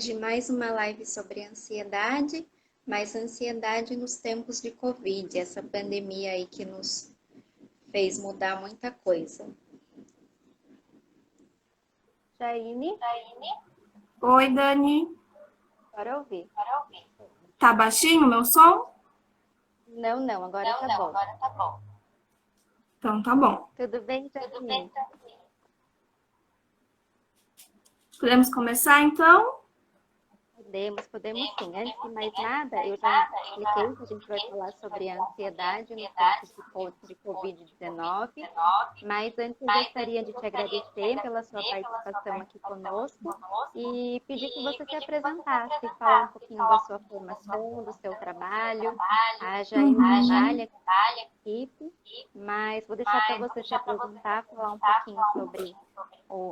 Hoje mais uma live sobre ansiedade, mas ansiedade nos tempos de Covid, essa pandemia aí que nos fez mudar muita coisa. Jaine? Oi, Dani. Bora ouvir. Tá baixinho o meu som? Não, agora tá bom. Então tá bom. Tudo bem, Jaine? Podemos começar então? Podemos sim. Antes de mais nada, eu já expliquei que a gente vai falar sobre a ansiedade no tempo de Covid-19, mas antes eu gostaria de te agradecer pela sua participação aqui conosco e pedir que você se apresentasse, falar um pouquinho da sua formação, do seu trabalho. A Jaine trabalha com a equipe, mas vou deixar para você se apresentar, falar um pouquinho sobre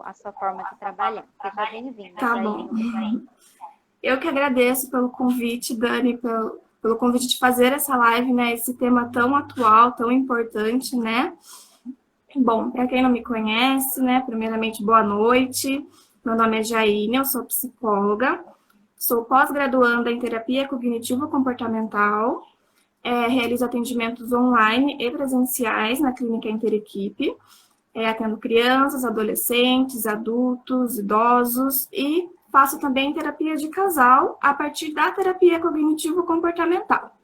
a sua forma de trabalhar. Seja bem-vinda, Tá bom. Eu que agradeço pelo convite, Dani, pelo convite de fazer essa live, né? Esse tema tão atual, tão importante, né? Bom, para quem não me conhece, né? Primeiramente, boa noite. Meu nome é Jaine, eu sou psicóloga, sou pós-graduanda em terapia cognitivo-comportamental, realizo atendimentos online e presenciais na clínica Interequipe, atendo crianças, adolescentes, adultos, idosos e faço também terapia de casal a partir da terapia cognitivo-comportamental.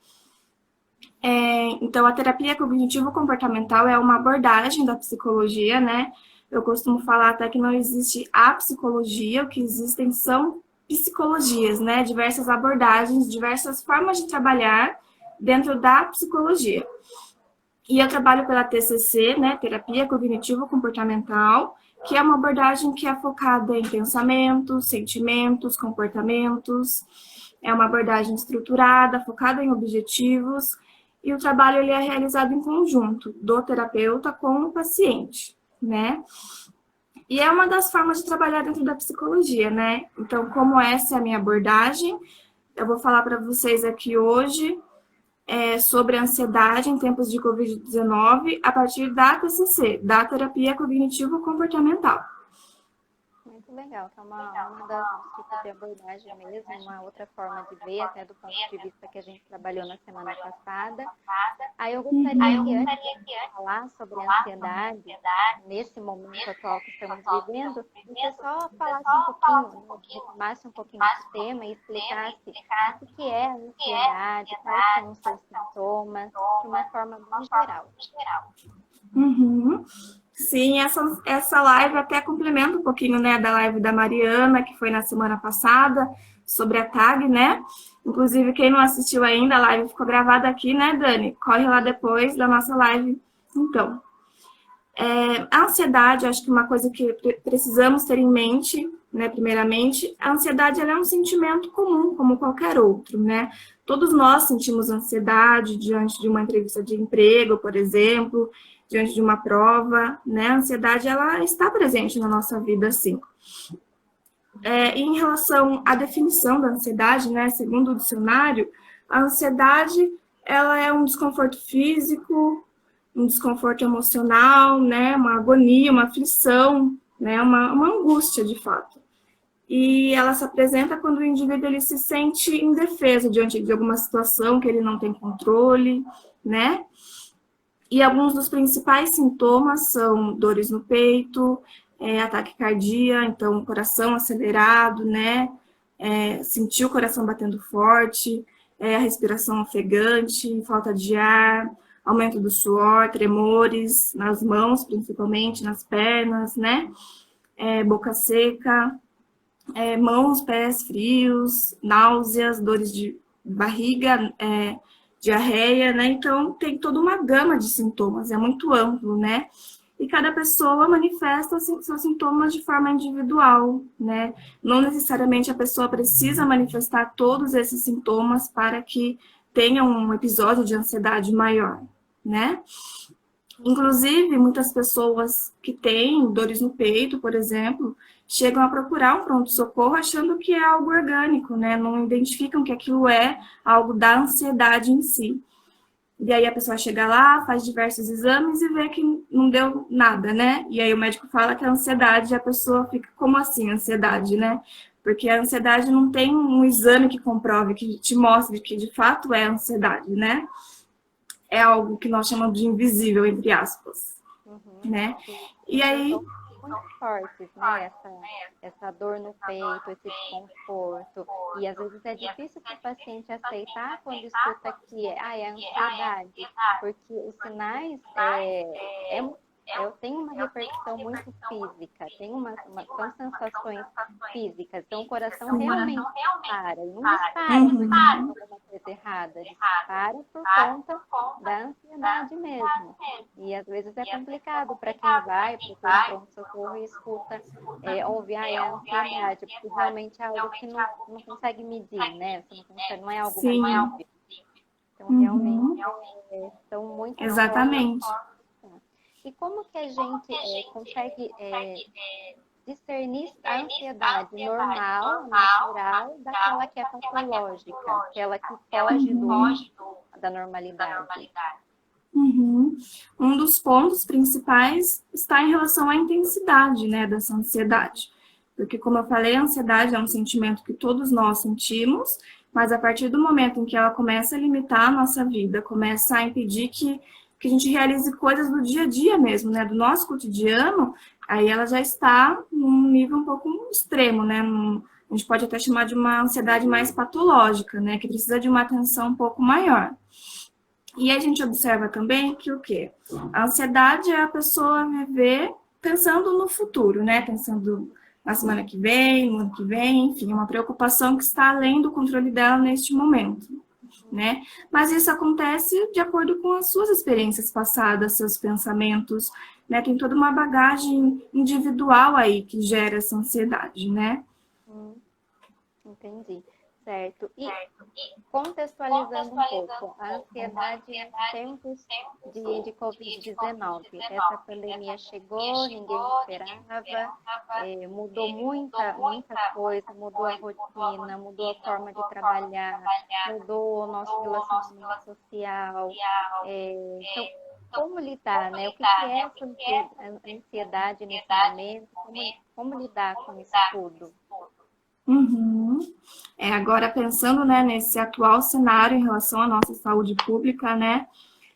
Então, a terapia cognitivo-comportamental é uma abordagem da psicologia, né? Eu costumo falar até que não existe a psicologia, o que existem são psicologias, né? Diversas abordagens, diversas formas de trabalhar dentro da psicologia. E eu trabalho pela TCC, né? Terapia cognitivo-comportamental, que é uma abordagem que é focada em pensamentos, sentimentos, comportamentos. É uma abordagem estruturada, focada em objetivos, e o trabalho ele é realizado em conjunto do terapeuta com o paciente, né? E é uma das formas de trabalhar dentro da psicologia, né? Então, como essa é a minha abordagem, eu vou falar para vocês aqui hoje sobre a ansiedade em tempos de Covid-19 a partir da TCC, da terapia cognitivo-comportamental. Muito legal, que é uma das tipos de abordagem mesmo, uma outra forma de ver, até do ponto de vista que a gente trabalhou na semana passada. Aí eu gostaria que antes de falar sobre a ansiedade, nesse momento atual que estamos vivendo, você só falasse um pouquinho, retomasse um pouquinho esse tema e explicasse o que é a ansiedade, quais são os seus sintomas, de uma forma bem geral. Sim, essa live até complementa um pouquinho, né, da live da Mariana, que foi na semana passada, sobre a TAG, né? Inclusive, quem não assistiu ainda, a live ficou gravada aqui, né, Dani? Corre lá depois da nossa live. Então, a ansiedade, acho que uma coisa que precisamos ter em mente, né, primeiramente, a ansiedade ela é um sentimento comum, como qualquer outro, né? Todos nós sentimos ansiedade diante de uma entrevista de emprego, por exemplo, diante de uma prova, né? A ansiedade, ela está presente na nossa vida, sim. Em relação à definição da ansiedade, né, segundo o dicionário, a ansiedade, ela é um desconforto físico, um desconforto emocional, né, uma agonia, uma aflição, né, uma angústia, de fato. E ela se apresenta quando o indivíduo ele se sente indefeso diante de alguma situação que ele não tem controle, né? E alguns dos principais sintomas são dores no peito, ataque cardíaco, então coração acelerado, né? Sentir o coração batendo forte, a respiração ofegante, falta de ar, aumento do suor, tremores nas mãos, principalmente nas pernas, né? Boca seca, mãos, pés frios, náuseas, dores de barriga, diarreia, né? Então, tem toda uma gama de sintomas, é muito amplo, né? E cada pessoa manifesta seus sintomas de forma individual, né? Não necessariamente a pessoa precisa manifestar todos esses sintomas para que tenha um episódio de ansiedade maior, né? Inclusive, muitas pessoas que têm dores no peito, por exemplo, chegam a procurar um pronto-socorro achando que é algo orgânico, né? Não identificam que aquilo é algo da ansiedade em si. E aí a pessoa chega lá, faz diversos exames e vê que não deu nada, né? E aí o médico fala que é ansiedade e a pessoa fica, como assim ansiedade, né? porque a ansiedade não tem um exame que comprove, que te mostre que de fato é ansiedade, né? É algo que nós chamamos de invisível, entre aspas, né? E aí... muito fortes, né? Essa dor no peito, esse desconforto. E às vezes é difícil para o paciente aceitar quando escuta que é ansiedade, porque os sinais eu tenho uma repercussão muito física, são sensações físicas, então o coração realmente dispara, e não dispara porque tem alguma coisa errada, dispara por conta da ansiedade mesmo. E às vezes é complicado para quem vai para o pronto-socorro e escuta, ouve a ansiedade, porque realmente é algo que não consegue medir, né? Não é algo óbvio. Então realmente são muito Exatamente. E como que a gente consegue discernir a ansiedade normal, natural, daquela que é patológica, aquela que foge da normalidade? Um dos pontos principais está em relação à intensidade, né, dessa ansiedade. Porque, como eu falei, a ansiedade é um sentimento que todos nós sentimos, mas a partir do momento em que ela começa a limitar a nossa vida, começa a impedir que a gente realize coisas do dia a dia mesmo, né, do nosso cotidiano, aí ela já está num nível um pouco extremo, né, a gente pode até chamar de uma ansiedade mais patológica, né, que precisa de uma atenção um pouco maior. E a gente observa também que o quê? A ansiedade é a pessoa viver pensando no futuro, né, pensando na semana que vem, no ano que vem, enfim, uma preocupação que está além do controle dela neste momento. Né? Mas isso acontece de acordo com as suas experiências passadas, seus pensamentos, né? Tem toda uma bagagem individual aí que gera essa ansiedade, né? Entendi. Certo. E contextualizando um pouco, a ansiedade em tempos de Covid-19. Essa pandemia chegou, ninguém esperava, mudou muita coisa, mudou a rotina, mudou a forma de trabalhar, mudou o nosso relacionamento social. Então, como lidar, né? O que é essa ansiedade nesse momento? Como lidar com isso tudo? Agora pensando, né, nesse atual cenário em relação à nossa saúde pública, né,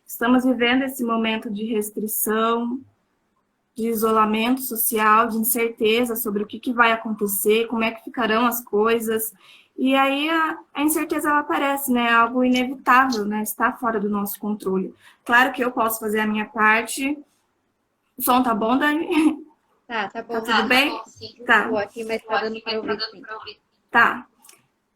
estamos vivendo esse momento de restrição, de isolamento social, de incerteza sobre o que vai acontecer, como é que ficarão as coisas, e aí a incerteza ela aparece, né, algo inevitável, né, está fora do nosso controle. Claro que eu posso fazer a minha parte. O som tá bom, Dani? Tá bom. Tá tudo bem? Tá. Estou aqui, mas tá dando para ouvir sim. Tá.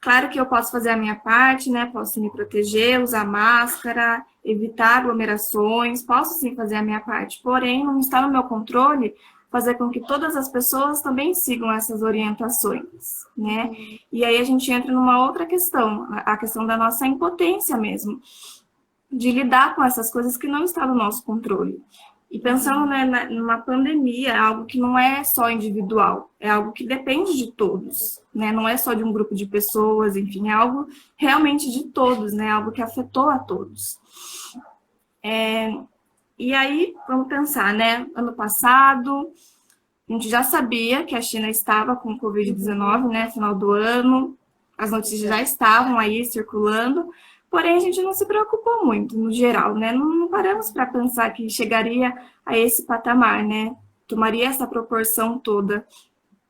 Claro que eu posso fazer a minha parte, né? Posso me proteger, usar máscara, evitar aglomerações, posso sim fazer a minha parte. Porém, não está no meu controle fazer com que todas as pessoas também sigam essas orientações, né? E aí a gente entra numa outra questão, a questão da nossa impotência mesmo, de lidar com essas coisas que não estão no nosso controle. E pensando, né, numa pandemia, algo que não é só individual, é algo que depende de todos, né? Não é só de um grupo de pessoas, enfim, é algo realmente de todos, né? Algo que afetou a todos. E aí, vamos pensar, né? Ano passado, a gente já sabia que a China estava com Covid-19, né? Final do ano, as notícias já estavam aí circulando. Porém, a gente não se preocupou muito, no geral, né? Não paramos para pensar que chegaria a esse patamar, né? Tomaria essa proporção toda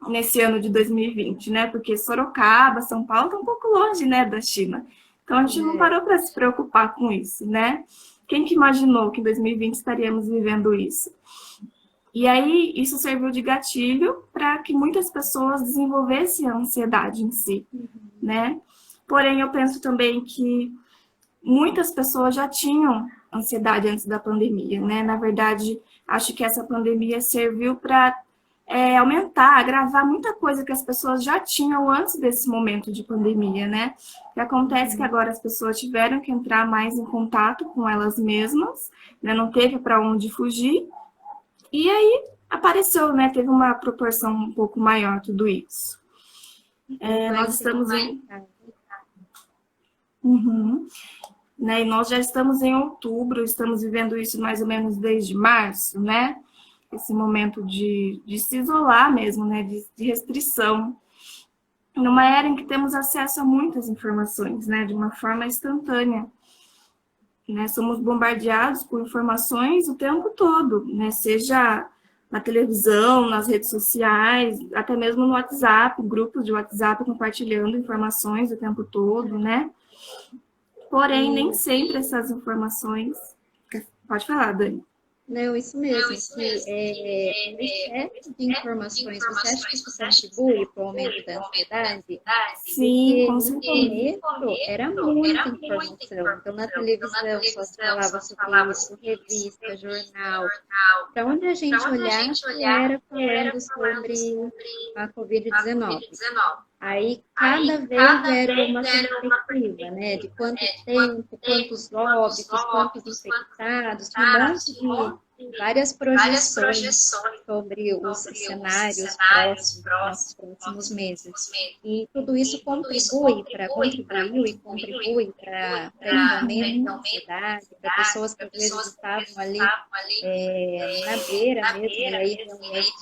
nesse ano de 2020, né? Porque Sorocaba, São Paulo, está um pouco longe, né, da China. Então, a gente não parou para se preocupar com isso, né? Quem que imaginou que em 2020 estaríamos vivendo isso? E aí, isso serviu de gatilho para que muitas pessoas desenvolvessem a ansiedade em si, né? Porém, eu penso também que muitas pessoas já tinham ansiedade antes da pandemia, né? Na verdade, acho que essa pandemia serviu para aumentar, agravar muita coisa que as pessoas já tinham antes desse momento de pandemia, né? O que acontece é que agora as pessoas tiveram que entrar mais em contato com elas mesmas, né? Não teve para onde fugir, e aí apareceu, né? Teve uma proporção um pouco maior tudo isso. Nós estamos em... Né? E nós já estamos em outubro, estamos vivendo isso mais ou menos desde março, né? Esse momento de se isolar mesmo, né? De restrição. numa era em que temos acesso a muitas informações, né, de uma forma instantânea. Né, somos bombardeados por informações o tempo todo, né, seja na televisão, nas redes sociais, até mesmo no WhatsApp, grupos de WhatsApp compartilhando informações o tempo todo, né? Porém, nem sempre essas informações... Pode falar, Dani. Não, isso mesmo, o excesso de informações, você acha que isso contribui para o aumento da ansiedade? Sim, Porque com no certeza. começo era muita informação, então na televisão só se falava sobre isso, revista, jornal, para onde a gente olhasse era falando sobre a Covid-19. Aí, cada vez era uma perspectiva, né? De quanto tempo, quantos óbitos, quantos infectados, tinha várias projeções sobre os cenários próximos, nossos próximos meses. E tudo isso contribuiu para esse aumento da ansiedade, para pessoas que às vezes estavam ali na beira mesmo, e aí realmente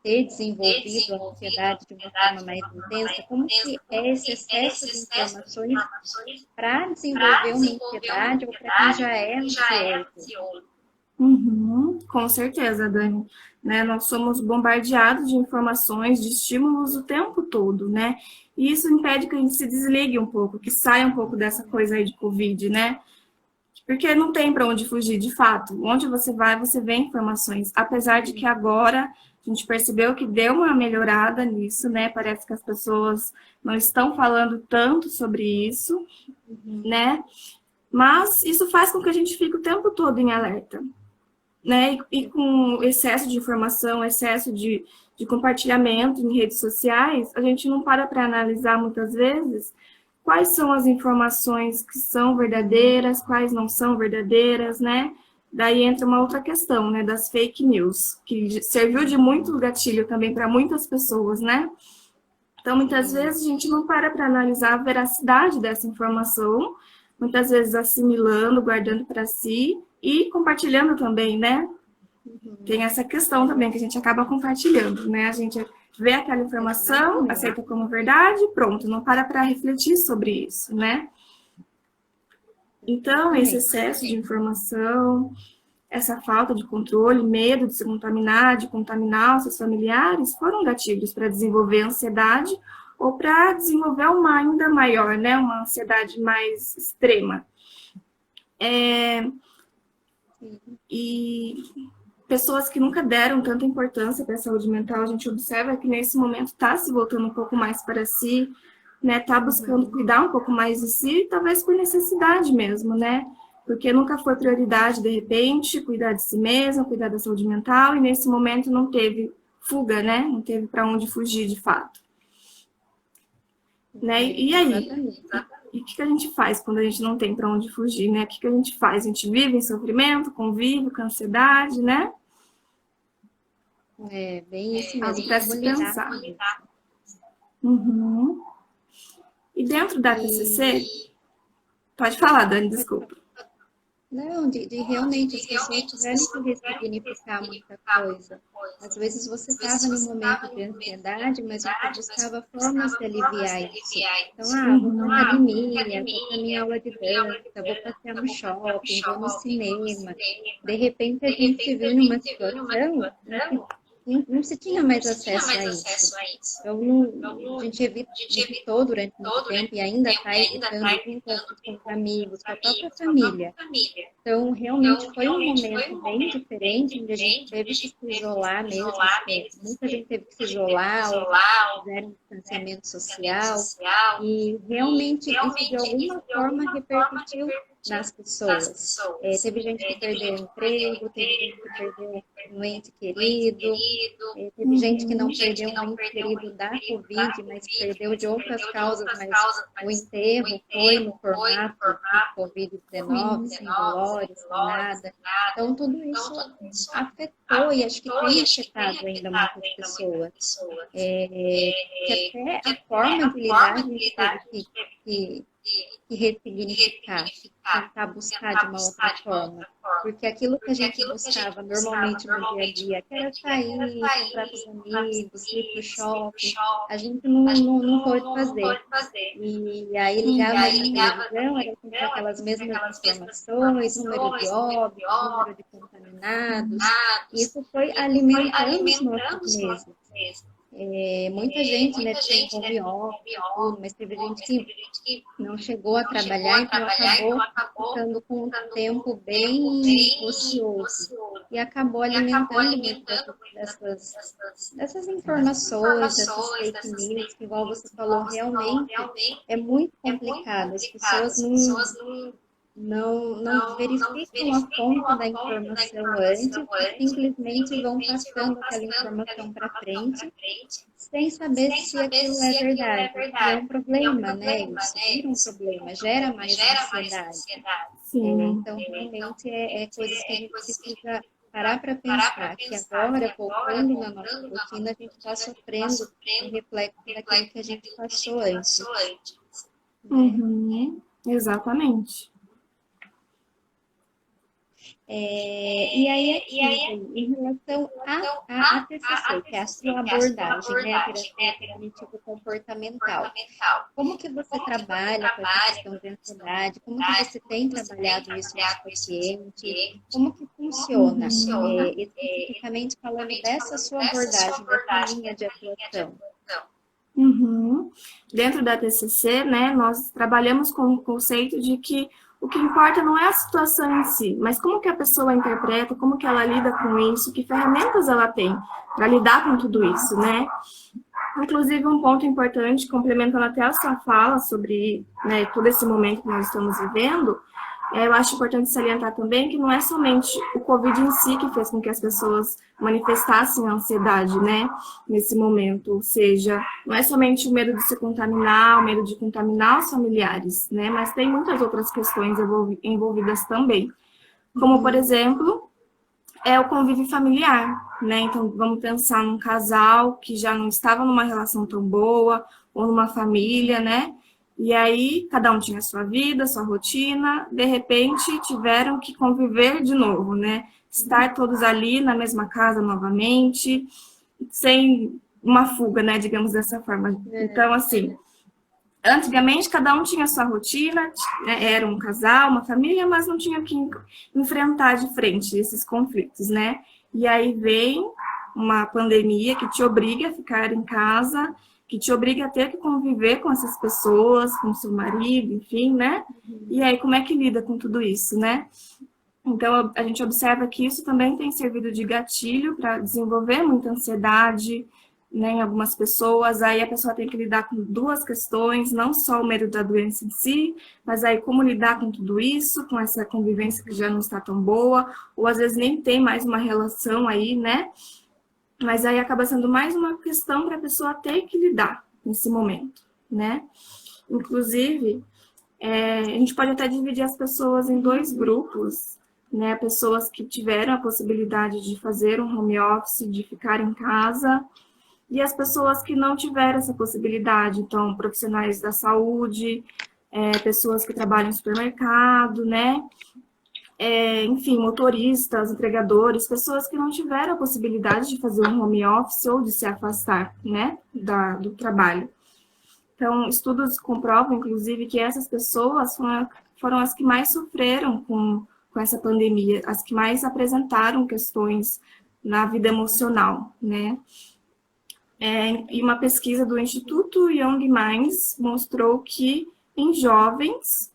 ter desenvolvido a ansiedade de uma forma mais intensa, como que é esse excesso de informações para desenvolver uma ansiedade ou para quem já é ansioso? Com certeza, Dani. Né, nós somos bombardeados de informações, de estímulos o tempo todo, né? E isso impede que a gente se desligue um pouco, que saia um pouco dessa coisa aí de Covid, né? Porque não tem para onde fugir, de fato. Onde você vai, você vê informações. Apesar de que agora a gente percebeu que deu uma melhorada nisso, né? Parece que as pessoas não estão falando tanto sobre isso, né? Mas isso faz com que a gente fique o tempo todo em alerta, né? E com excesso de informação, excesso de compartilhamento em redes sociais, a gente não para analisar muitas vezes quais são as informações que são verdadeiras, quais não são verdadeiras, né? Daí entra uma outra questão, né, das fake news, que serviu de muito gatilho também para muitas pessoas, né? Então, muitas vezes a gente não para analisar a veracidade dessa informação, muitas vezes assimilando, guardando para si e compartilhando também, né? Tem essa questão também que a gente acaba compartilhando, né? A gente vê aquela informação, aceita como verdade, pronto, não para refletir sobre isso, né? Então, esse excesso de informação, essa falta de controle, medo de se contaminar, de contaminar os seus familiares, foram gatilhos para desenvolver ansiedade ou para desenvolver uma ainda maior, né? Uma ansiedade mais extrema. E pessoas que nunca deram tanta importância para a saúde mental, a gente observa que nesse momento está se voltando um pouco mais para si, né? Está buscando cuidar um pouco mais de si, talvez por necessidade mesmo, né? Porque nunca foi prioridade, de repente, cuidar de si mesmo, cuidar da saúde mental, e nesse momento não teve fuga, né? Não teve para onde fugir de fato. Né? E aí? E o que a gente faz quando a gente não tem para onde fugir, né? O que a gente faz? A gente vive em sofrimento, convive com ansiedade, né? É, bem isso mesmo. Algo para se pensar. E dentro da TCC... Pode falar, Dani, desculpa. Não, de realmente as pessoas tiverem que ressignificar muita coisa. Às vezes você estava num momento de ansiedade, mas você buscava formas de aliviar isso. Então, vou para academia, vou para minha aula de dança, vou passear no shopping, vou no cinema. De repente a gente se viu numa situação não se tinha mais acesso a isso. Então, a gente evitou durante muito tempo e ainda está evitando encontros com amigos, com a própria família. Então, realmente foi um momento bem diferente, onde a gente teve que se isolar mesmo, muita gente teve que se isolar, ou fizeram um distanciamento social, e realmente isso de alguma forma repercutiu nas pessoas. Teve gente que perdeu o emprego, teve gente que perdeu um ente querido, teve gente que não perdeu um ente querido da Covid, mas perdeu de outras causas, mas o enterro foi no formato de Covid-19, sem velório, sem nada. Então, tudo isso afetou, e acho que tem afetado ainda muitas pessoas. Que até a forma de lidar a gente teve que que ressignificar, tentar buscar de uma outra forma. Porque aquilo que a gente buscava normalmente no dia a dia, que era sair, encontrar com os amigos, ir para o shopping, a gente não pôde fazer. E aí ligava na televisão, era sempre aquelas mesmas informações, número de óbitos, número de contaminados. Isso foi alimentando os nossos meses. Muita gente, né, tem home office, tudo, mas teve gente que não chegou a trabalhar, então acabou ficando com um tempo bem ocioso e acabou alimentando muito dessas informações, dessas fake news, que, igual você falou, realmente é muito complicado. As pessoas não verificam a fonte da informação antes e simplesmente vão passando aquela informação para frente sem saber se aquilo é verdade. E é um problema, né? Isso vira um problema, gera mais ansiedade. Então, realmente, coisas que a gente precisa parar para pensar, que agora, voltando na nossa rotina, a gente está sofrendo um reflexo daquilo que a gente passou antes. Exatamente. E aí, em relação à TCC, que é a sua abordagem, né, a terapia cognitivo-comportamental, como que você trabalha com essa questão de ansiedade? Como que você tem trabalhado isso nos pacientes? Como que funciona? Especificamente falando dessa sua abordagem, dessa linha de atuação. Dentro da TCC, né, nós trabalhamos com o conceito de que o que importa não é a situação em si, mas como que a pessoa interpreta, como que ela lida com isso, que ferramentas ela tem para lidar com tudo isso, né? Inclusive, um ponto importante, complementando até a sua fala sobre, né, todo esse momento que nós estamos vivendo, eu acho importante salientar também que não é somente o Covid em si que fez com que as pessoas manifestassem a ansiedade, né, nesse momento. Ou seja, não é somente o medo de se contaminar, o medo de contaminar os familiares, né, mas tem muitas outras questões envolvidas também. Como, por exemplo, o convívio familiar, né? Então, vamos pensar num casal que já não estava numa relação tão boa, ou numa família, né? E aí, cada um tinha sua vida, sua rotina, de repente tiveram que conviver de novo, né? Estar todos ali na mesma casa novamente, sem uma fuga, né? Digamos dessa forma. Então, assim, antigamente cada um tinha sua rotina, era um casal, uma família, mas não tinha que enfrentar de frente esses conflitos, né? E aí vem uma pandemia que te obriga a ficar em casa, que te obriga a ter que conviver com essas pessoas, com seu marido, enfim, né? E aí, como é que lida com tudo isso, né? Então, a gente observa que isso também tem servido de gatilho para desenvolver muita ansiedade, né, em algumas pessoas. Aí a pessoa tem que lidar com duas questões, não só o medo da doença em si, mas aí como lidar com tudo isso, com essa convivência que já não está tão boa, ou às vezes nem tem mais uma relação aí, né? Mas aí acaba sendo mais uma questão para a pessoa ter que lidar nesse momento, né? Inclusive, a gente pode até dividir as pessoas em dois grupos, né? Pessoas que tiveram a possibilidade de fazer um home office, de ficar em casa, e as pessoas que não tiveram essa possibilidade, então, profissionais da saúde, pessoas que trabalham em supermercado, né? Enfim, motoristas, entregadores, pessoas que não tiveram a possibilidade de fazer um home office ou de se afastar, né, do trabalho. Então, estudos comprovam, inclusive, que essas pessoas foram as que mais sofreram com essa pandemia, as que mais apresentaram questões na vida emocional, né? E uma pesquisa do Instituto Young Minds mostrou que em jovens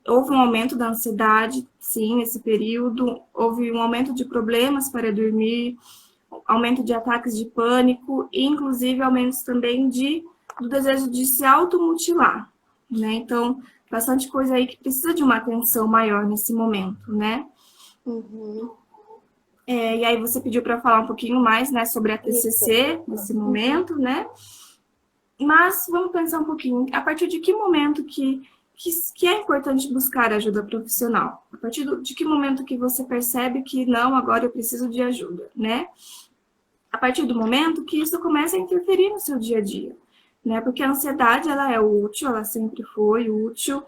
houve um aumento da ansiedade, sim, nesse período, houve um aumento de problemas para dormir, aumento de ataques de pânico e, inclusive, aumentos também do desejo de se automutilar, né? Então, bastante coisa aí que precisa de uma atenção maior nesse momento, né? E aí você pediu para falar um pouquinho mais, né, sobre a TCC nesse momento, né? Mas vamos pensar um pouquinho, a partir de que momento que é importante buscar ajuda profissional? A partir de que momento que você percebe que não, agora eu preciso de ajuda, né? A partir do momento que isso começa a interferir no seu dia a dia, né? Porque a ansiedade, ela é útil, ela sempre foi útil,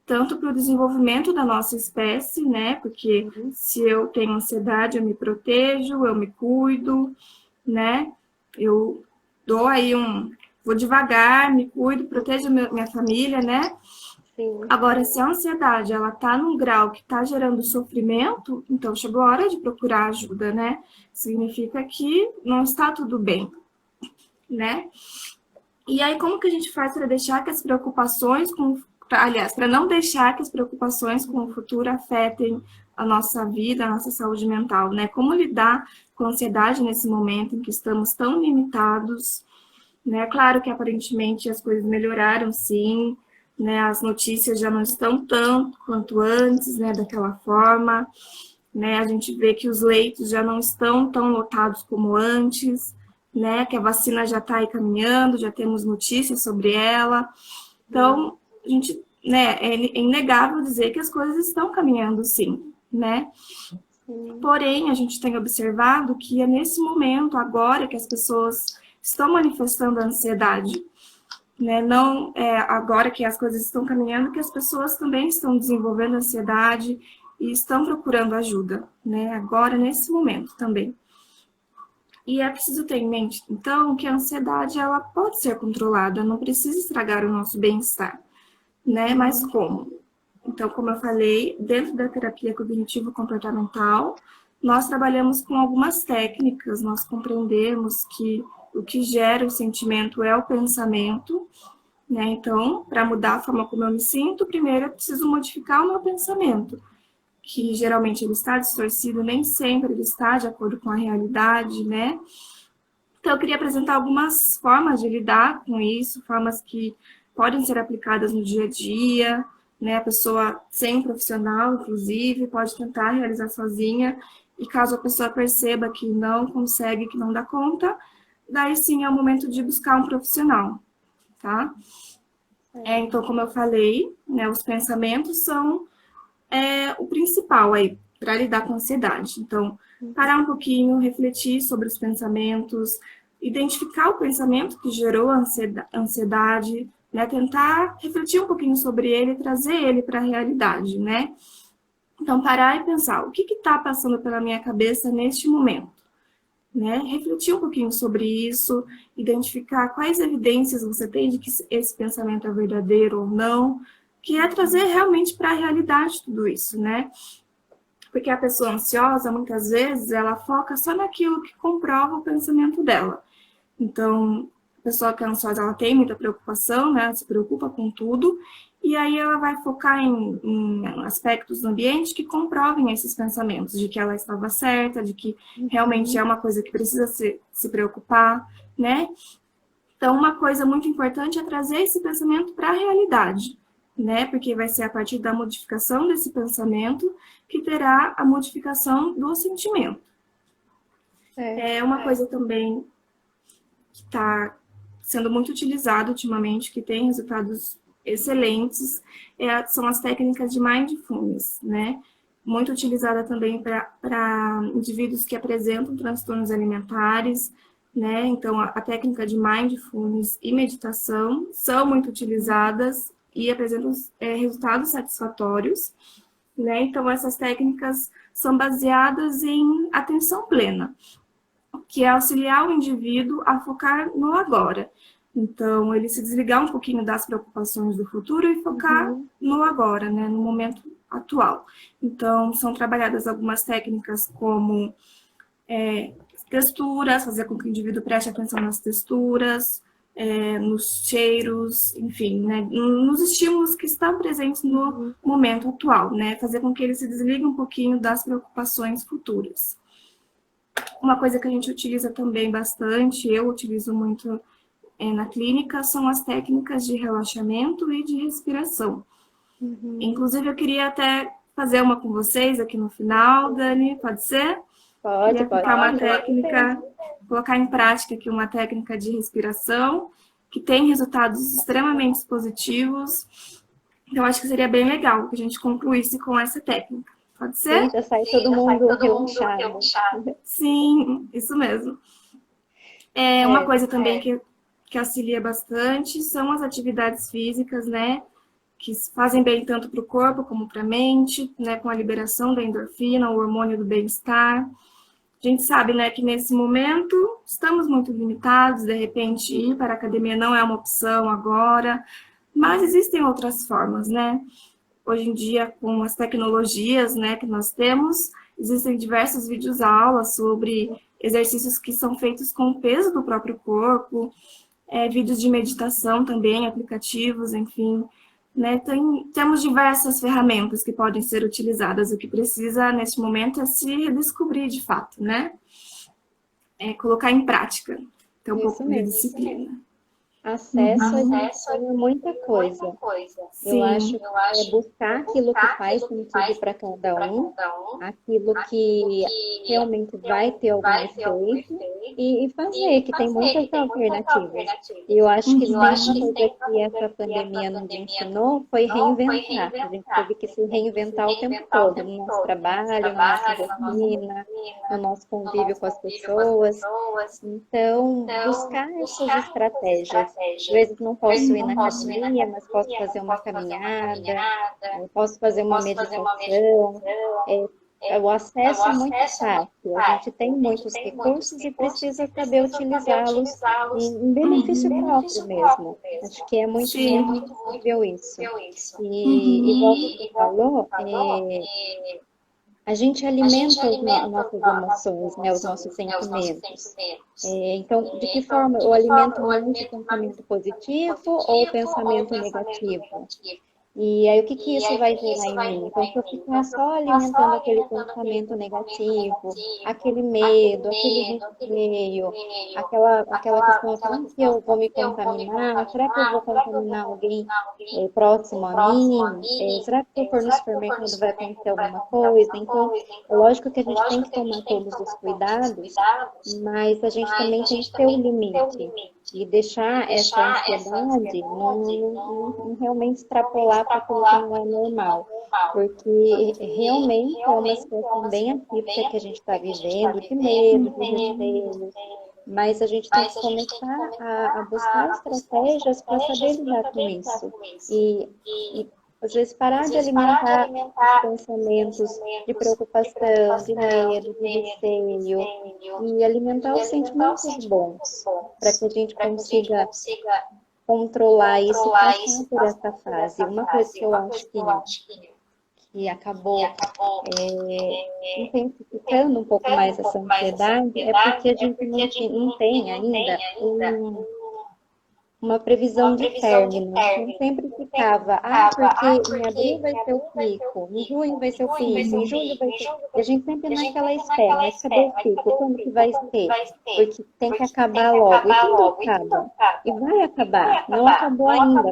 tanto para o desenvolvimento da nossa espécie, né? Porque se eu tenho ansiedade, eu me protejo, eu me cuido, né? Eu dou aí vou devagar, me cuido, protejo minha família, né? Sim. Agora, se a ansiedade, ela tá num grau que tá gerando sofrimento, então chegou a hora de procurar ajuda, né? Significa que não está tudo bem, né? E aí, como que a gente faz para deixar que as preocupações para não deixar que as preocupações com o futuro afetem a nossa vida, a nossa saúde mental, né? Como lidar com a ansiedade nesse momento em que estamos tão limitados, né? Claro que aparentemente as coisas melhoraram, sim, né? As notícias já não estão tanto quanto antes, né? Daquela forma, né? A gente vê que os leitos já não estão tão lotados como antes, né? Que a vacina já está aí caminhando, já temos notícias sobre ela. Então, a gente, né? É inegável dizer que as coisas estão caminhando, sim, né? Porém, a gente tem observado que é nesse momento, agora, que as pessoas estão manifestando a ansiedade, né? Não é agora que as coisas estão caminhando, que as pessoas também estão desenvolvendo ansiedade e estão procurando ajuda, né? Agora, nesse momento também. E é preciso ter em mente, então, que a ansiedade, ela pode ser controlada, não precisa estragar o nosso bem-estar, né? Mas como? Então, como eu falei, dentro da terapia cognitivo-comportamental, nós trabalhamos com algumas técnicas, nós compreendemos que o que gera o sentimento é o pensamento, né? Então, para mudar a forma como eu me sinto, primeiro eu preciso modificar o meu pensamento, que geralmente ele está distorcido, nem sempre ele está de acordo com a realidade, né? Então, eu queria apresentar algumas formas de lidar com isso, formas que podem ser aplicadas no dia a dia, né? A pessoa, sem um profissional, inclusive, pode tentar realizar sozinha, e caso a pessoa perceba que não consegue, que não dá conta, daí sim é o momento de buscar um profissional, tá? Então, como eu falei, né, os pensamentos são o principal aí para lidar com a ansiedade. Então, parar um pouquinho, refletir sobre os pensamentos, identificar o pensamento que gerou a ansiedade, né? Tentar refletir um pouquinho sobre ele e trazer ele para a realidade, né? Então, parar e pensar, o que está passando pela minha cabeça neste momento? Né? Refletir um pouquinho sobre isso, identificar quais evidências você tem de que esse pensamento é verdadeiro ou não, que é trazer realmente para a realidade tudo isso, né? Porque a pessoa ansiosa, muitas vezes, ela foca só naquilo que comprova o pensamento dela. Então, a pessoa que é ansiosa, ela tem muita preocupação, né? Ela se preocupa com tudo, e aí ela vai focar em aspectos do ambiente que comprovem esses pensamentos, de que ela estava certa, de que realmente é uma coisa que precisa se preocupar, né? Então, uma coisa muito importante é trazer esse pensamento para a realidade, né? Porque vai ser a partir da modificação desse pensamento que terá a modificação do sentimento. Uma coisa também que está sendo muito utilizado ultimamente, que tem resultados excelentes, são as técnicas de mindfulness, né? Muito utilizada também para indivíduos que apresentam transtornos alimentares, né? Então, a técnica de mindfulness e meditação são muito utilizadas e apresentam resultados satisfatórios, né? Então, essas técnicas são baseadas em atenção plena, que é auxiliar o indivíduo a focar no agora. Então, ele se desligar um pouquinho das preocupações do futuro e focar no agora, né? No momento atual. Então, são trabalhadas algumas técnicas como texturas, fazer com que o indivíduo preste atenção nas texturas, nos cheiros, enfim, né, nos estímulos que estão presentes no momento atual, né, fazer com que ele se desligue um pouquinho das preocupações futuras. Uma coisa que a gente utiliza também bastante, eu utilizo muito na clínica, são as técnicas de relaxamento e de respiração. Inclusive, eu queria até fazer uma com vocês aqui no final, Dani, pode ser? Pode. Uma técnica, colocar em prática aqui uma técnica de respiração que tem resultados extremamente positivos. Então, acho que seria bem legal que a gente concluísse com essa técnica. Pode ser? Sim, já sai todo mundo relaxado. Sim, isso mesmo. Uma coisa também que que auxilia bastante são as atividades físicas, né? Que fazem bem tanto para o corpo como para a mente, né? Com a liberação da endorfina, o hormônio do bem-estar. A gente sabe, né, que nesse momento estamos muito limitados, de repente ir para a academia não é uma opção agora, mas existem outras formas, né? Hoje em dia, com as tecnologias, né, que nós temos, existem diversos vídeos aulas sobre exercícios que são feitos com o peso do próprio corpo, vídeos de meditação também, aplicativos, enfim, né? Temos diversas ferramentas que podem ser utilizadas. O que precisa, neste momento, é se redescobrir de fato, né? Colocar em prática. Ter um pouco de disciplina. Acesso, a gente tem muita coisa. Sim. Eu acho que é buscar aquilo que faz sentido para cada um, aquilo que realmente vai ter algum efeito e fazer, que tem muitas alternativas. E eu acho que tem uma coisa que essa pandemia nos ensinou foi reinventar. A gente teve que se reinventar o tempo todo, no nosso trabalho, na nossa rotina, no nosso convívio com as pessoas. Então, buscar essas estratégias. Às vezes não posso ir na academia, mas posso fazer uma caminhada, posso fazer uma meditação. O acesso é muito fácil, a gente tem muitos recursos e precisa saber utilizá-los em benefício próprio mesmo. Acho que é muito possível isso. E igual você falou, a gente alimenta as nossas emoções, né, os nossos sentimentos. Então, de que forma eu alimento mais o pensamento positivo ou o pensamento negativo? E aí, o que isso vai gerar em mim? Então, se eu ficar só alimentando aquele pensamento negativo, aquele medo, aquele receio, aquela questão, será que eu vou me contaminar? Será que eu vou contaminar alguém próximo a mim? Será que se eu for no supermercado vai acontecer alguma coisa? Então, é lógico que a gente tem que tomar todos os cuidados, mas a gente também tem que ter um limite. E deixar essa ansiedade não realmente extrapolar para aquilo que não é normal. Porque realmente é uma situação bem atípica que a gente está vivendo, de medo, de receio. Mas a gente tem que começar a buscar estratégias para saber lidar com isso. E às vezes parar de alimentar pensamentos de preocupação, de medo, de receio, e alimentar os sentimentos bons, para que a gente consiga controlar isso e passar por essa fase. Uma coisa que eu acho que acabou intensificando um pouco mais essa ansiedade é porque a gente não tem ainda uma previsão de término. Então, sempre ficava, porque em abril vai ser o pico, em junho vai ser o pico, em julho vai ser... E a gente sempre naquela espera, mas cadê o pico? Quando que vai ser? Porque tem que acabar logo. E quando acaba? E vai acabar. Não acabou ainda,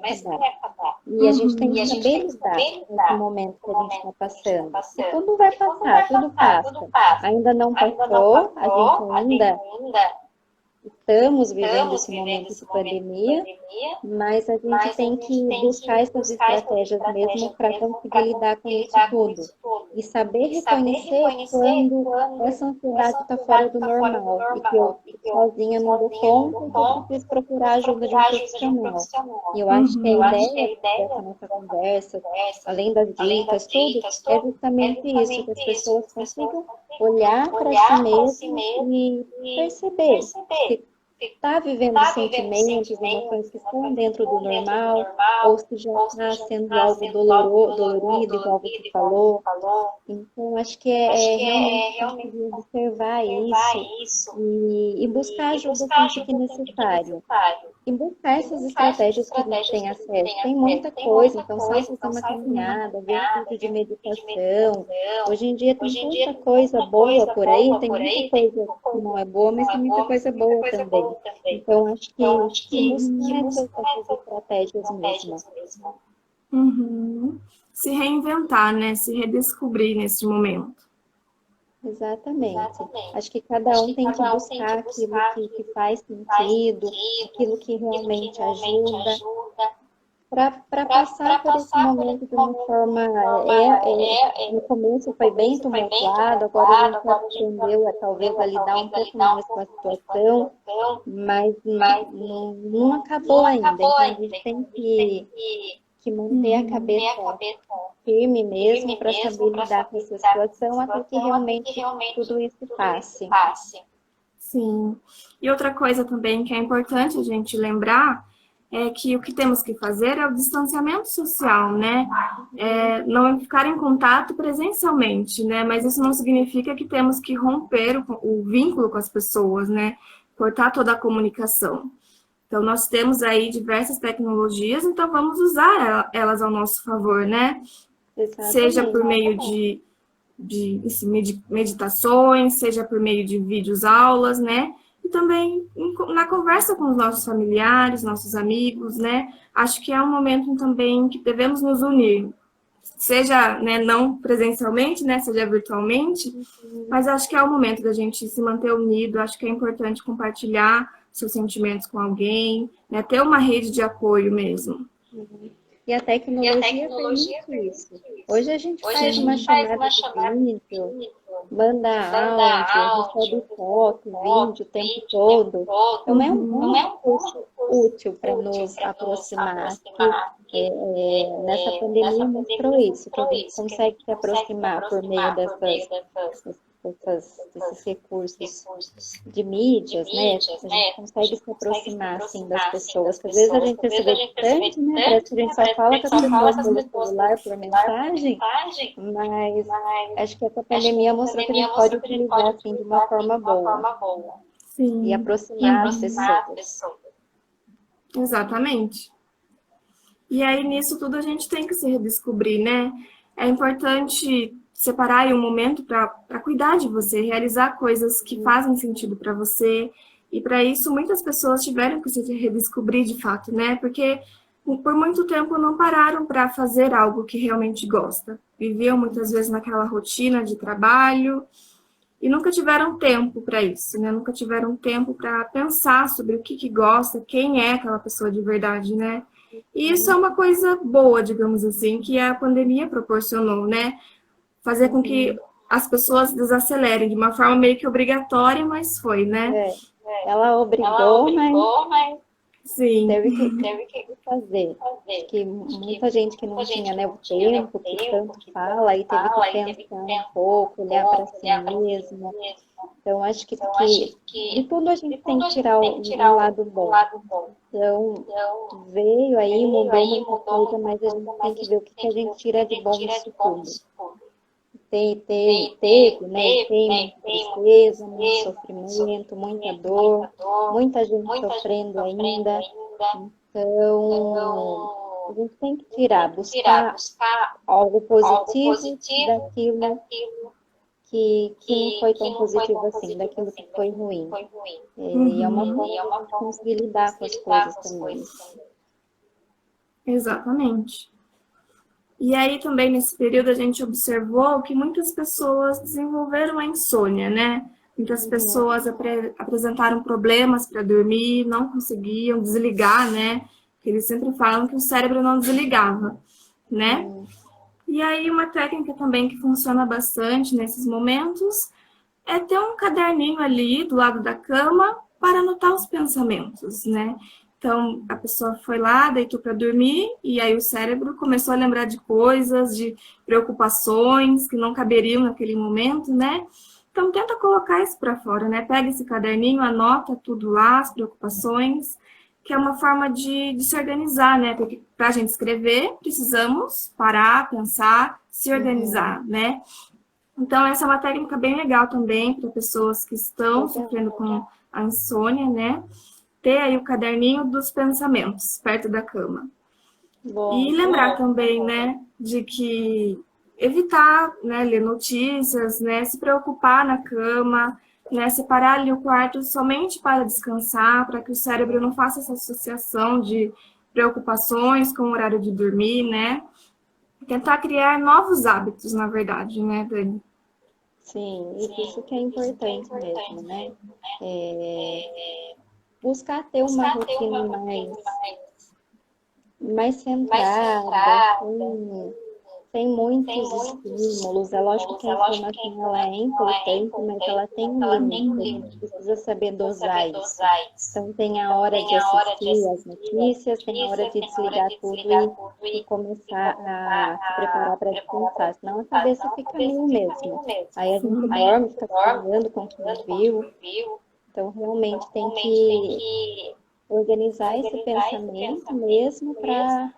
mas vai acabar. E a gente tem que saber lidar com esse momento que a gente está passando. E tudo vai passar, tudo passa. Ainda não passou, a gente ainda... Estamos vivendo esse momento de pandemia, mas a gente tem que buscar essas estratégias mesmo para conseguir lidar com isso tudo. E saber reconhecer quando essa ansiedade está fora do normal e que eu sozinha não dou conta e que eu preciso procurar a ajuda de um profissional. E eu acho que a ideia dessa nossa conversa, além das dicas, tudo, é justamente isso, que as pessoas consigam olhar para si mesmas e perceber se está vivendo sentimentos, emoções que estão dentro do normal, ou se já está sendo algo dolorido, igual você falou. Então, acho que realmente conseguir observar isso e buscar ajuda sempre que necessário. E buscar essas estratégias que a gente tem acesso. Tem muita coisa, então sai fazer uma caminhada, ver um pouco de meditação. Hoje em dia tem muita coisa boa por aí, tem muita coisa que não é boa, mas tem muita coisa boa também. Então, acho que buscar essas estratégias mesmo. Se reinventar, né? Se redescobrir nesse momento. Exatamente. Acho que cada um tem que buscar aquilo que faz sentido, aquilo que realmente ajuda. para passar por esse momento de uma forma. No começo foi bem tumultuado, agora a gente aprendeu a talvez a lidar um pouco mais com a situação, mas não acabou ainda. Então a gente tem que manter a cabeça firme mesmo para saber lidar com essa situação até que realmente tudo isso passe. Sim. E outra coisa também que é importante a gente lembrar é que o que temos que fazer é o distanciamento social, né? Não ficar em contato presencialmente, né? Mas isso não significa que temos que romper o vínculo com as pessoas, né? Cortar toda a comunicação. Então, nós temos aí diversas tecnologias, então vamos usar elas ao nosso favor, né? Exatamente. Seja por meio de meditações, seja por meio de vídeos, aulas, né? E também na conversa com os nossos familiares, nossos amigos, né? Acho que é um momento também que devemos nos unir, seja, né, não presencialmente, né, seja virtualmente, mas acho que é o momento da gente se manter unido, acho que é importante compartilhar seus sentimentos com alguém, né, ter uma rede de apoio mesmo. E a tecnologia permite isso. Hoje a gente faz uma chamada de vídeo, manda áudio, recebe foto, vídeo o tempo todo. Então é um recurso útil para nos aproximar. Nessa pandemia mostrou isso, que a gente consegue se aproximar por meio desses recursos de mídias, né? A gente consegue se aproximar, assim, das pessoas. Porque às vezes a gente se vê distante, né? Parece que a gente só fala com as pessoas pelo celular, por mensagem, mas acho que essa pandemia mostrou que a gente pode utilizar, assim, de uma forma boa. Sim. E aproximar as pessoas. Exatamente. E aí, nisso tudo, a gente tem que se redescobrir, né? É importante separar aí um momento para cuidar de você, realizar coisas que fazem sentido para você. E para isso, muitas pessoas tiveram que se redescobrir de fato, né? Porque por muito tempo não pararam para fazer algo que realmente gosta. Viviam muitas vezes naquela rotina de trabalho e nunca tiveram tempo para isso, né? Nunca tiveram tempo para pensar sobre o que gosta, quem é aquela pessoa de verdade, né? E isso é uma coisa boa, digamos assim, que a pandemia proporcionou, né? Fazer com que as pessoas desacelerem de uma forma meio que obrigatória, mas foi, né? Ela obrigou, mas sim, teve que fazer. Acho que muita gente que não tinha, né, o tempo, que tanto fala, aí teve que pensar um pouco, olhar para si mesmo. Então, acho que de tudo a gente tem que tirar um lado bom. Então, veio aí, mudou muita coisa, mas a gente tem que ver o que a gente tira de bom disso tudo. Teve muita tristeza, muito sofrimento, muita dor, muita gente sofrendo ainda. Então, a gente tem que buscar algo positivo daquilo que não foi tão positivo assim, daquilo que foi ruim. E é uma forma de a gente conseguir lidar com as coisas também. Exatamente. E aí também nesse período a gente observou que muitas pessoas desenvolveram a insônia, né? Muitas pessoas apresentaram problemas para dormir, não conseguiam desligar, né? Eles sempre falam que o cérebro não desligava, né? E aí uma técnica também que funciona bastante nesses momentos é ter um caderninho ali do lado da cama para anotar os pensamentos, né? Então, a pessoa foi lá, deitou para dormir, e aí o cérebro começou a lembrar de coisas, de preocupações que não caberiam naquele momento, né? Então, tenta colocar isso para fora, né? Pega esse caderninho, anota tudo lá, as preocupações, que é uma forma de se organizar, né? Porque para a gente escrever, precisamos parar, pensar, se organizar, né? Então, essa é uma técnica bem legal também para pessoas que estão sofrendo com a insônia, né? Ter aí o caderninho dos pensamentos perto da cama. E lembrar também, né, de que evitar, né, ler notícias, né, se preocupar na cama, né, separar ali o quarto somente para descansar, para que o cérebro não faça essa associação de preocupações com o horário de dormir, né? Tentar criar novos hábitos, na verdade, né, Dani? Sim, isso que é importante mesmo, né? Buscar ter uma rotina mais centrada, sem muitos estímulos. É lógico que a informação ela é importante, mas ela tem um limite. A gente precisa saber dosar isso. Então, tem a hora de assistir as notícias, tem a hora de desligar tudo e começar a se preparar para descansar. Senão a cabeça fica meio mesmo. Aí a gente dorme, fica sonhando com o que viu. Então, realmente tem que organizar esse pensamento mesmo para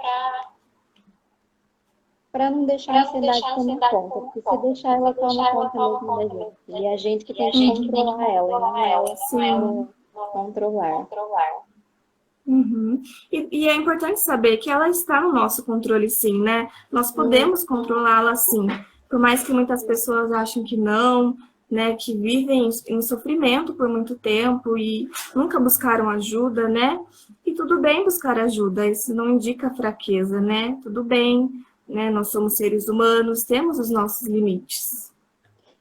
não deixar a ansiedade tomar conta, porque se deixar ela toma conta mesmo da gente. E é a gente que tem que controlar ela, e não ela controlar. Uhum. E é importante saber que ela está no nosso controle, sim, né? Nós podemos controlá-la, sim. Por mais que muitas pessoas achem que não, né? Que vivem em sofrimento por muito tempo e nunca buscaram ajuda, né? E tudo bem buscar ajuda, isso não indica fraqueza, né? Tudo bem, né? Nós somos seres humanos, temos os nossos limites.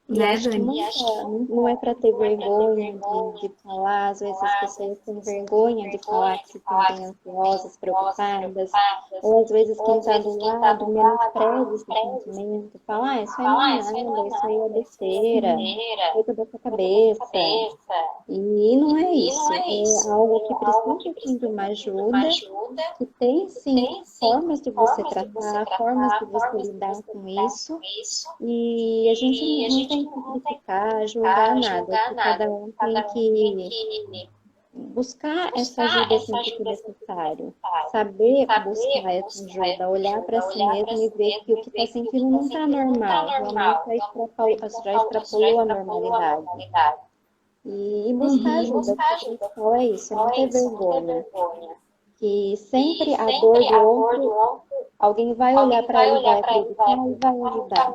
E acho que não é para ter vergonha de falar, às vezes as pessoas têm vergonha de falar que se sentem ansiosas, preocupadas, ou às vezes quem está do lado menospreza esse sentimento, fala, isso aí não é nada, isso aí é besteira, fica da sua cabeça. E não é isso, é algo que precisa sim de uma ajuda, que tem sim formas de você tratar, formas de você lidar com isso, e a gente não tem que criticar, julgar nada, que cada um tem que buscar essa ajuda sempre que necessário, saber buscar essa ajuda, olhar para si mesmo e ver que o que está sentindo não está normal, realmente já extrapolou a normalidade. E buscar ajuda, o é isso, não ter vergonha. Que sempre a dor do outro, alguém vai olhar para ela e vai acreditar e vai ajudar.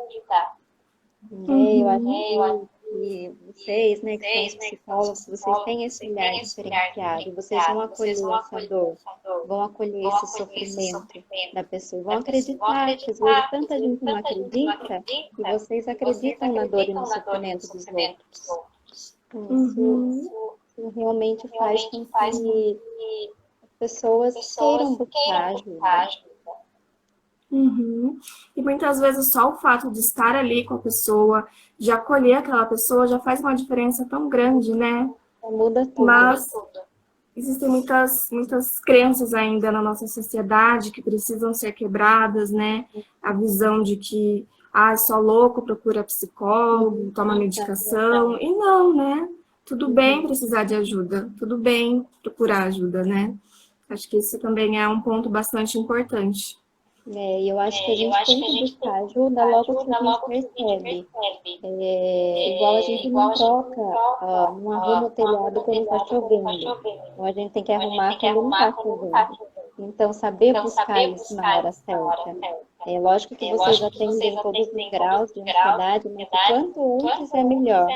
Eu acho que vocês, né, que são os psicólogos, vocês têm esse olhar diferenciado, vocês vão acolher essa dor, vão acolher esse sofrimento da pessoa, vão acreditar, que às vezes tanta gente não acredita, e vocês acreditam na dor e no sofrimento dos outros. Isso realmente faz com que as pessoas queiram buscar ajuda. E muitas vezes só o fato de estar ali com a pessoa, de acolher aquela pessoa, já faz uma diferença tão grande, né? Muda tudo. Mas existem muitas crenças ainda na nossa sociedade que precisam ser quebradas, né? A visão de que só louco procura psicólogo, toma medicação. E não, né? Tudo bem precisar de ajuda, tudo bem procurar ajuda, né? Acho que isso também é um ponto bastante importante. E eu acho que a gente tem que buscar ajuda logo que a gente percebe. Igual a gente não troca, não arruma o telhado quando está chovendo. Então a gente tem que arrumar quando não está chovendo. Então, saber buscar isso na hora certa. É lógico que vocês atendem todos os graus de ansiedade, mas quanto antes é melhor.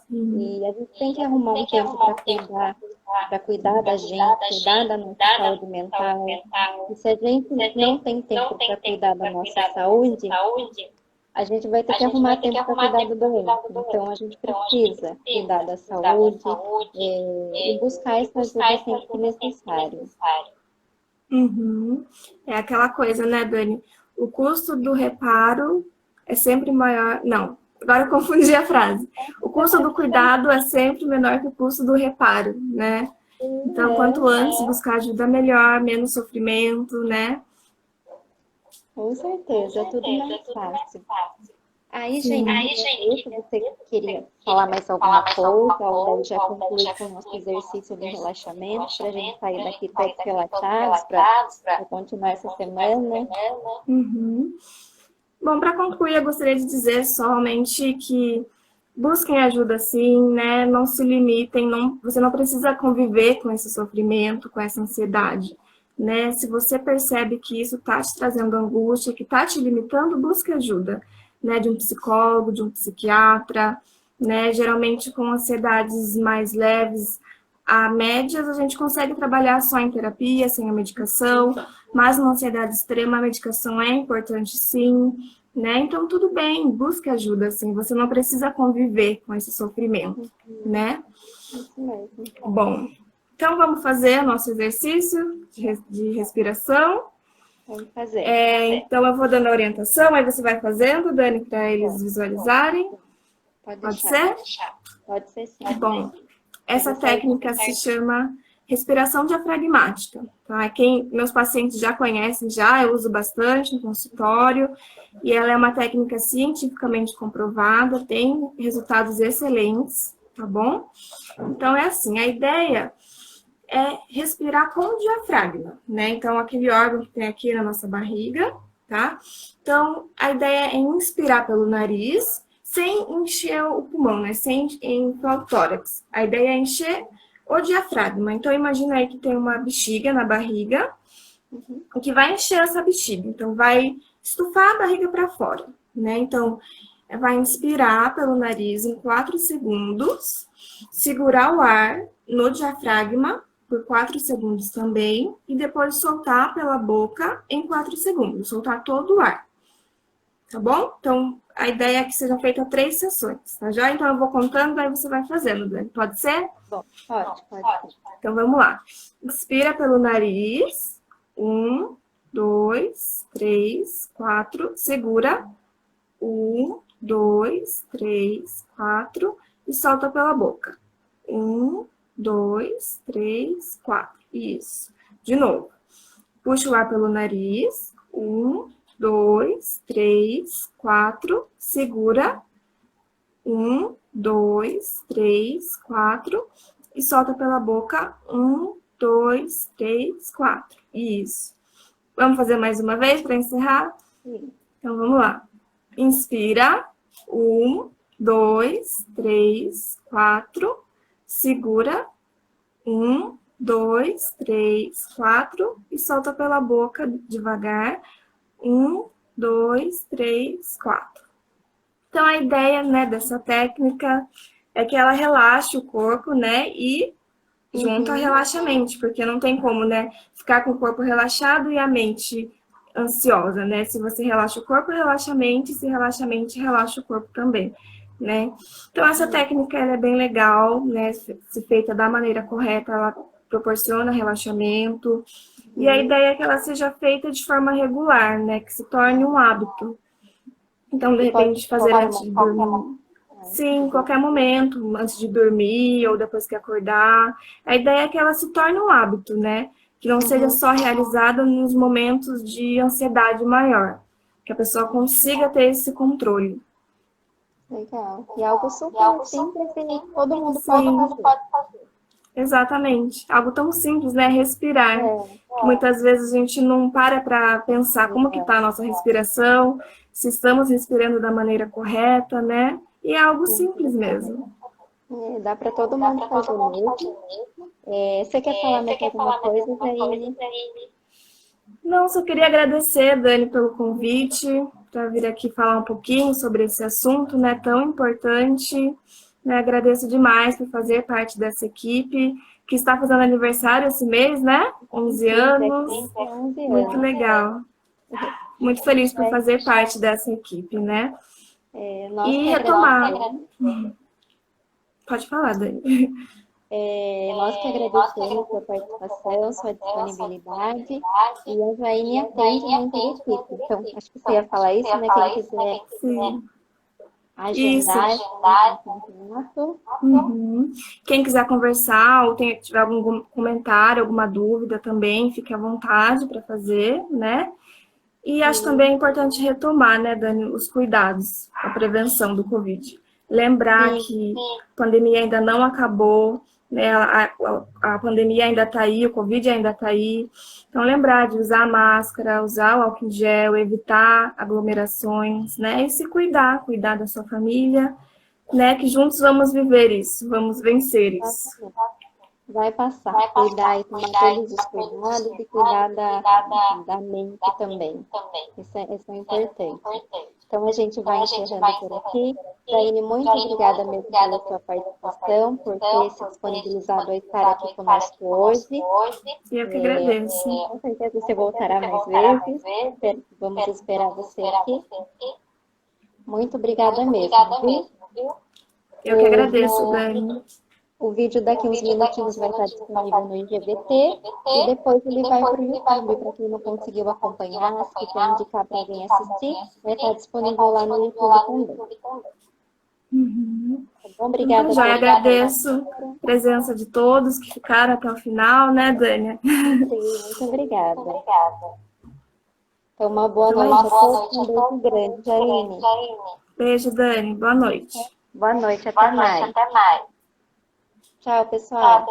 E a gente tem que arrumar um tempo para cuidar da gente, cuidar da nossa saúde mental. E se a gente não tem tempo para cuidar da nossa saúde, a gente vai ter que arrumar tempo para cuidar do doente. Então, a gente precisa cuidar da saúde e buscar essa ajuda sempre que necessário. É aquela coisa, né, Dani? O custo do reparo é sempre maior... Não, agora eu confundi a frase. O custo do cuidado é sempre menor que o custo do reparo, né? Então, quanto antes buscar ajuda melhor, menos sofrimento, né? Com certeza, é tudo mais fácil. Aí, gente, você queria falar mais alguma coisa, ou já concluir com o nosso exercício de relaxamento, para a gente sair daqui todos relaxados, para continuar essa semana? Bom, para concluir, eu gostaria de dizer somente que busquem ajuda sim, né? Não se limitem, você não precisa conviver com esse sofrimento, com essa ansiedade, né? Se você percebe que isso está te trazendo angústia, que está te limitando, busque ajuda, né? De um psicólogo, de um psiquiatra, né? Geralmente com ansiedades mais leves a médias, a gente consegue trabalhar só em terapia, sem a medicação, mas numa ansiedade extrema a medicação é importante sim, né? Então tudo bem, busque ajuda, assim, você não precisa conviver com esse sofrimento, né? Bom, então vamos fazer nosso exercício de respiração Vamos fazer. Então, eu vou dando a orientação, aí você vai fazendo, Dani, para eles visualizarem. Pode ser? Pode ser sim. Bom, essa técnica se chama respiração diafragmática. Tá? Meus pacientes já conhecem, eu uso bastante no consultório, e ela é uma técnica cientificamente comprovada, tem resultados excelentes, tá bom? Então, é assim, a ideia é respirar com o diafragma, né? Então, aquele órgão que tem aqui na nossa barriga, tá? Então, a ideia é inspirar pelo nariz, sem encher o pulmão, né? Sem inflar o tórax. A ideia é encher o diafragma. Então, imagina aí que tem uma bexiga na barriga, que vai encher essa bexiga. Então, vai estufar a barriga para fora, né? Então, vai inspirar pelo nariz em 4 segundos, segurar o ar no diafragma por 4 segundos também, e depois soltar pela boca em 4 segundos, soltar todo o ar. Tá bom? Então, a ideia é que sejam feitas 3 sessões, tá já? Então, eu vou contando, aí você vai fazendo, Dani. Pode ser? Bom, pode. Então, vamos lá. Inspira pelo nariz. 1, 2, 3, 4. Segura. 1, 2, 3, 4. E solta pela boca. 1, 2, 3, 4. Isso. De novo. Puxa o ar pelo nariz. 1, 2, 3, 4. Segura. 1, 2, 3, 4. E solta pela boca. 1, 2, 3, 4. Isso. Vamos fazer mais uma vez para encerrar? Sim. Então, vamos lá. Inspira. 1, 2, 3, 4. Segura. 1, 2, 3, 4. E solta pela boca devagar. 1, 2, 3, 4. Então, a ideia, né, dessa técnica é que ela relaxe o corpo, né, e junto relaxa a mente, porque não tem como, né, ficar com o corpo relaxado e a mente ansiosa, né? Se você relaxa o corpo, relaxa a mente, se relaxa a mente, relaxa o corpo também, né? Então, essa técnica, ela é bem legal, né, se feita da maneira correta, ela proporciona relaxamento, e a ideia é que ela seja feita de forma regular, né, que se torne um hábito. Então, de repente, fazer antes de dormir. Sim, em qualquer momento, antes de dormir ou depois que acordar. A ideia é que ela se torne um hábito, né? Que não seja só realizada nos momentos de ansiedade maior. Que a pessoa consiga ter esse controle. Legal. E algo super simples e todo mundo pode fazer. Exatamente. Algo tão simples, né? Respirar. Muitas vezes a gente não para pensar como que está a nossa respiração, se estamos respirando da maneira correta, né? E é algo simples mesmo. Dá para todo mundo fazer mesmo. Você quer falar mais alguma coisa, Zaine? Não, só queria agradecer, Dani, pelo convite, para vir aqui falar um pouquinho sobre esse assunto, né, tão importante. Né, agradeço demais por fazer parte dessa equipe, que está fazendo aniversário esse mês, né? 11 anos. 11 anos. Muito legal. Muito feliz por fazer parte dessa equipe, né? E retomar. Pode falar, Dani. Nós que agradecemos sua participação, sua disponibilidade, e a Zaine atende muita equipe. Então, acho que você ia falar isso, né? Quem quiser agendar contato. Quem quiser conversar ou tiver algum comentário, alguma dúvida também, fique à vontade para fazer, né? E acho também importante retomar, né, Dani, os cuidados, a prevenção do Covid. Lembrar que a pandemia ainda não acabou, né? A pandemia ainda está aí, o Covid ainda está aí. Então, lembrar de usar máscara, usar o álcool em gel, evitar aglomerações, né? E se cuidar da sua família, né? Que juntos vamos viver isso, vamos vencer isso. Vai passar, cuidar e tomar todos os cuidados e cuidar da mente também. Isso é importante. Então, a gente vai encerrando por aqui. Zaine, muito obrigada mesmo pela sua participação, por ter se disponibilizado a estar aqui conosco hoje. Eu que agradeço. Com certeza você voltará mais vezes. Vamos esperar você aqui. Muito obrigada mesmo, viu? Eu que agradeço, Dani. O vídeo daqui uns minutinhos vai estar disponível no IGVT e depois ele vai para o YouTube. Para quem não conseguiu acompanhar, se quiser indicar para alguém assistir, vai estar disponível lá no YouTube também. Tá bom? Obrigada. Já agradeço a presença de todos que ficaram até o final, né, Dânia? Sim, muito obrigada. Então, uma boa noite a todos. Um beijo grande, Jaine. Beijo, Dani. Boa noite. Boa noite, até mais. Tchau, pessoal.